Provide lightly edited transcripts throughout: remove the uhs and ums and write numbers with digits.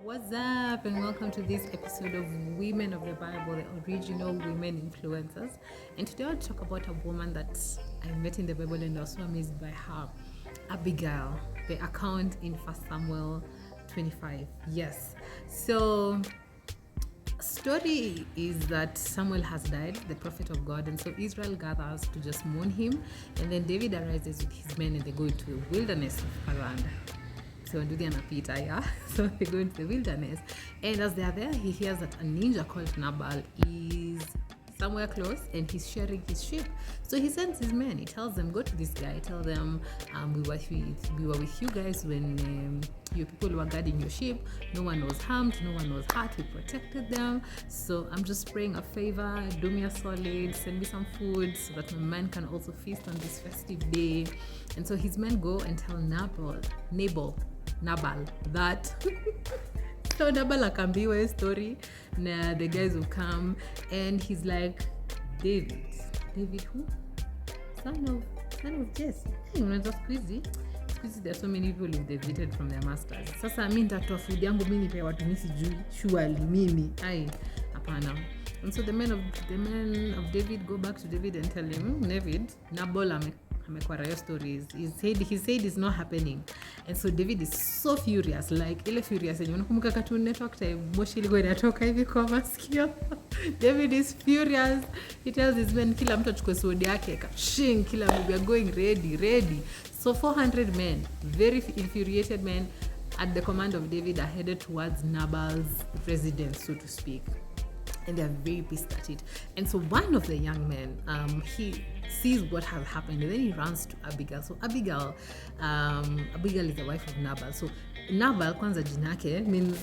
What's up, and welcome to this episode of Women of the Bible, the original women influencers. And today I'll talk about a woman that I met in the Bible and I was so amazed by her, Abigail, the account in 1 Samuel 25. Yes. So story is that Samuel has died, the prophet of God, and so Israel gathers to just mourn him, and then David arises with his men and they go into the wilderness of Paran. So Nduthi anapita, yeah. So they go into the wilderness, and as they are there, he hears that a ninja called Nabal is somewhere close and he's sharing his sheep. So he sends his men. He tells them, go to this guy. Tell them, we were with you guys when your people were guarding your sheep. No one was harmed. No one was hurt. We protected them. So I'm just praying a favor. Do me a solid. Send me some food so that my men can also feast on this festive day. And so his men go and tell Nabal that so Nabal akambiwa a story na the guys will come and he's like, David who? Son of Jesse. Unajua siku hizi there are so many people who've deviated from their masters. Sasa mimi nitatoa food yangu mimi nipe watu mimi sijui surely mimi hapana. And so the men of David go back to David and tell him, David, Nabal amekwara your stories. He said it's not happening. And so David is so furious, like ile furious yenye unakumbuka Cartoon Network time moshi ilikuwa inatoka hivi kwa masikio. David is furious. He tells his men, kila mtu achukue sword yake, kashing, kila mtu, we are going ready. So 400 men, very infuriated men at the command of David are headed towards Nabal's residence, so to speak. And they are very pissed at it. And so one of the young men, he sees what has happened, and then he runs to Abigail. So Abigail is the wife of Nabal. So Nabal, kwanza jinake, means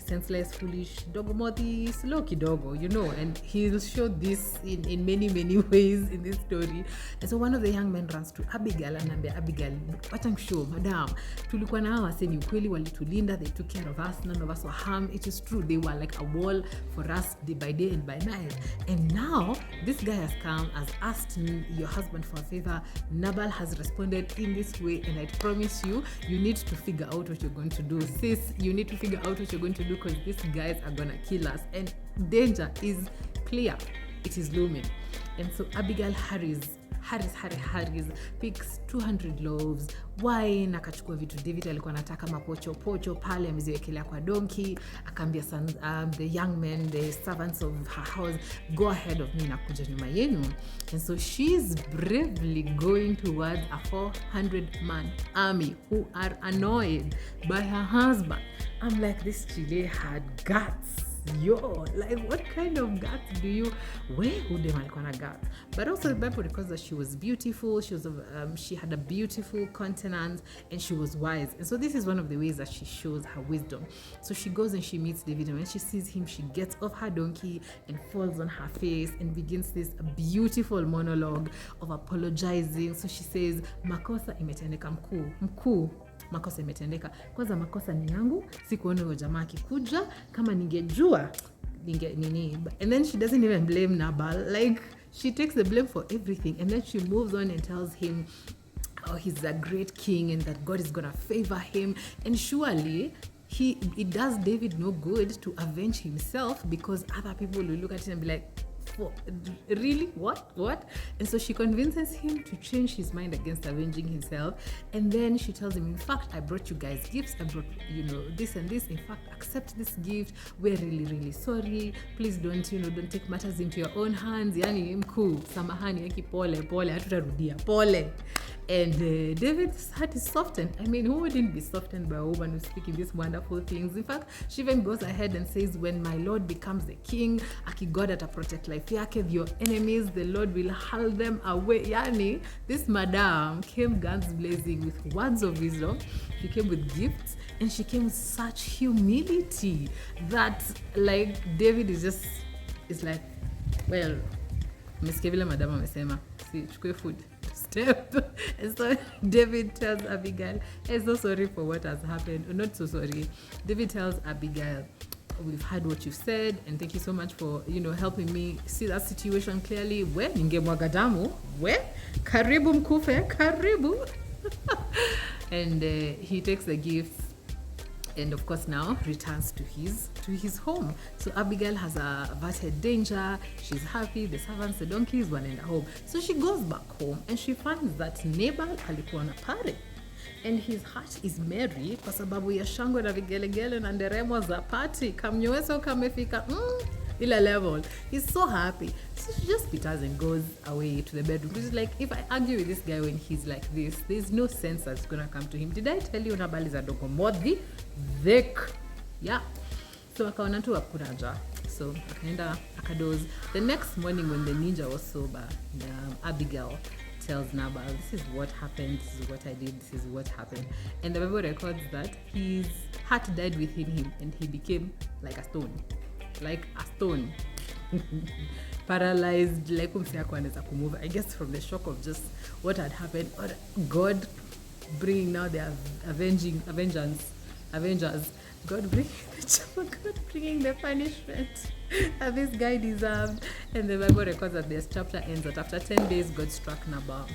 senseless, foolish, dogomoti, slow kidogo, and he'll show this in many ways in this story. And so one of the young men runs to Abigail and ambia Abigail, what I'm sure, madam, tulikuwa na hawa seni ukweli walitulinda, they took care of us, none of us were harmed. It is true, they were like a wall for us day by day and by night. And now this guy has come, has asked your husband for a favor. Nabal has responded in this way, and I promise you need to figure out what you're going to do. Sis, you need to figure out what you're going to do, because these guys are gonna kill us, and danger is clear. It is looming. And so Abigail hurries, picks 200 loaves, wine, akachukua vitu David alikuwa anataka mapocho pale ameziwekelea kwa donkey, akaambia the young men, the servants of her house, go ahead of me, nakuja nyuma yenu. And so she's bravely going towards a 400-man army who are annoyed by her husband. I'm like, this chile had guts. Like, what kind of guts do you wear? Who dem alikuwa na guts? But also the Bible records that she was beautiful, she had a beautiful countenance, and she was wise. And so this is one of the ways that she shows her wisdom. So she goes and she meets David, and when she sees him, she gets off her donkey and falls on her face and begins this beautiful monologue of apologizing. So she says, makosa imetendeka mkuu, makosa imetendeka. Kwanza makosa ni yangu, sikuona huyo jamaa akikuja, kama ningejua nini. And then she doesn't even blame Nabal. Like, she takes the blame for everything, and then she moves on and tells him he's a great king and that God is going to favor him. And surely it does David no good to avenge himself, because other people will look at it and be like, really? What? And so she convinces him to change his mind against avenging himself. And then she tells him, in fact, I brought you guys gifts. I brought, this and this. In fact, accept this gift. We're really sorry. Please don't take matters into your own hands. Yani mkuu, samahani, yaki pole, hatutarudia, pole. And David's heart is softened. I mean, who wouldn't be softened by a woman who's speaking these wonderful things? In fact, she even goes ahead and says, when my Lord becomes the king, God ata protect life yake, your enemies, the Lord will hurl them away. Yani, this madam came guns blazing with words of wisdom. She came with gifts, and she came with such humility that, like, David is like, well, mesikia vile madam amesema, si chukue food. Step. And so David tells Abigail, I'm so sorry for what has happened. Not so sorry. David tells Abigail, we've heard what you said, and thank you so much for helping me see that situation clearly. Ningemwaga damu, karibu mkufe, karibu. And he takes the gifts and of course now returns to his home. So Abigail has averted danger. She's happy. The servants, the donkeys, wanaenda home. So she goes back home and she finds that Nabal alikuwa na pare, and his heart is merry kwa sababu ya shangwe na vigelegele na nderemo za party. Kamnyoeso kamefika ila level. He's so happy. So she just pitters and goes away to the bedroom. She's like, if I argue with this guy when he's like this, there's no sense that's gonna come to him. Did I tell you Nabal is a dokomodhi? Thick. Yeah. So akaona tu akuraja. So akaenda akadoze. The next morning when the ninja was sober, Abigail tells Nabal, this is what happened, this is what I did, this is what happened. And the Bible records that his heart died within him and he became like a stone. Like a stone. Paralyzed, like move. I guess from the shock of just what had happened, or God bringing now the avengers. God bringing the punishment that this guy deserved. And the Bible records that this chapter ends that after 10 days, God struck Nabal.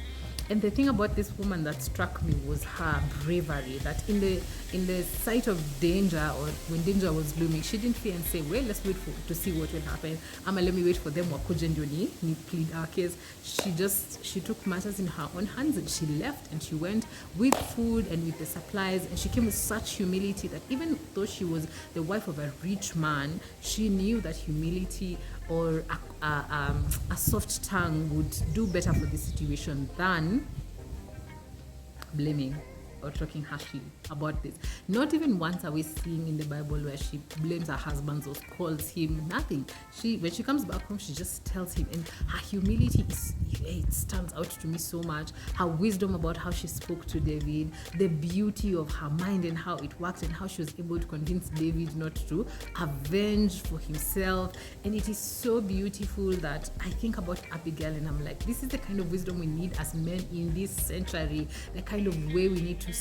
And the thing about this woman that struck me was her bravery, that in the sight of danger, or when danger was looming, she didn't fear and say, well, let's wait to see what will happen. Let me wait for them wakuje ndio ni plead our case. She took matters in her own hands and she left and she went with food and with the supplies, and she came with such humility that even though she was the wife of a rich man, she knew that humility or a soft tongue would do better for the situation than blaming or talking harshly about this. Not even once are we seeing in the Bible where she blames her husband or calls him nothing. When she comes back home, she just tells him, and her humility it stands out to me so much. Her wisdom about how she spoke to David, the beauty of her mind and how it worked, and how she was able to convince David not to avenge for himself. And it is so beautiful that I think about Abigail and I'm like, this is the kind of wisdom we need as men in this century, the kind of way we need to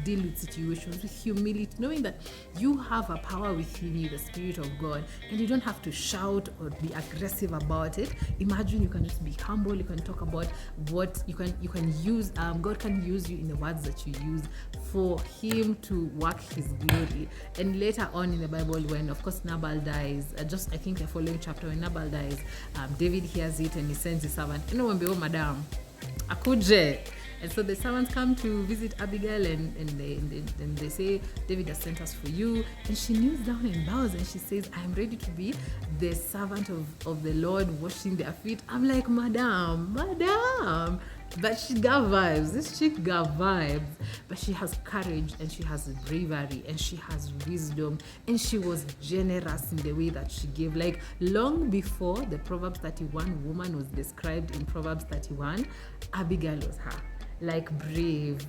deal with situations with humility, knowing that you have a power within you, the Spirit of God, and you don't have to shout or be aggressive about it. Imagine you can just be humble. You can talk about what you can use. God can use you in the words that you use for Him to work His glory. And later on in the Bible, when of course Nabal dies, I think the following chapter, when Nabal dies, David hears it and he sends his servant, oh madam, akuje. And so the servants come to visit Abigail and they say, David has sent us for you. And she kneels down and bows and she says, I am ready to be the servant of the Lord, washing their feet. I'm like, madam. But she got vibes. This chick got vibes. But she has courage and she has bravery and she has wisdom. And she was generous in the way that she gave. Like long before the Proverbs 31 woman was described in Proverbs 31, Abigail was her. Like brave,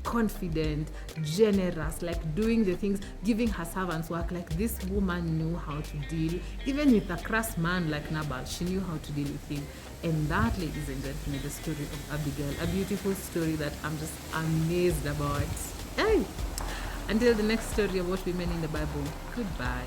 confident, generous, like doing the things, giving her servants work. Like this woman knew how to deal, even with a crass man like Nabal, she knew how to deal with him. And that, ladies and gentlemen, the story of Abigail, a beautiful story that I'm just amazed about. Hey! Until the next story of what women in the Bible, goodbye.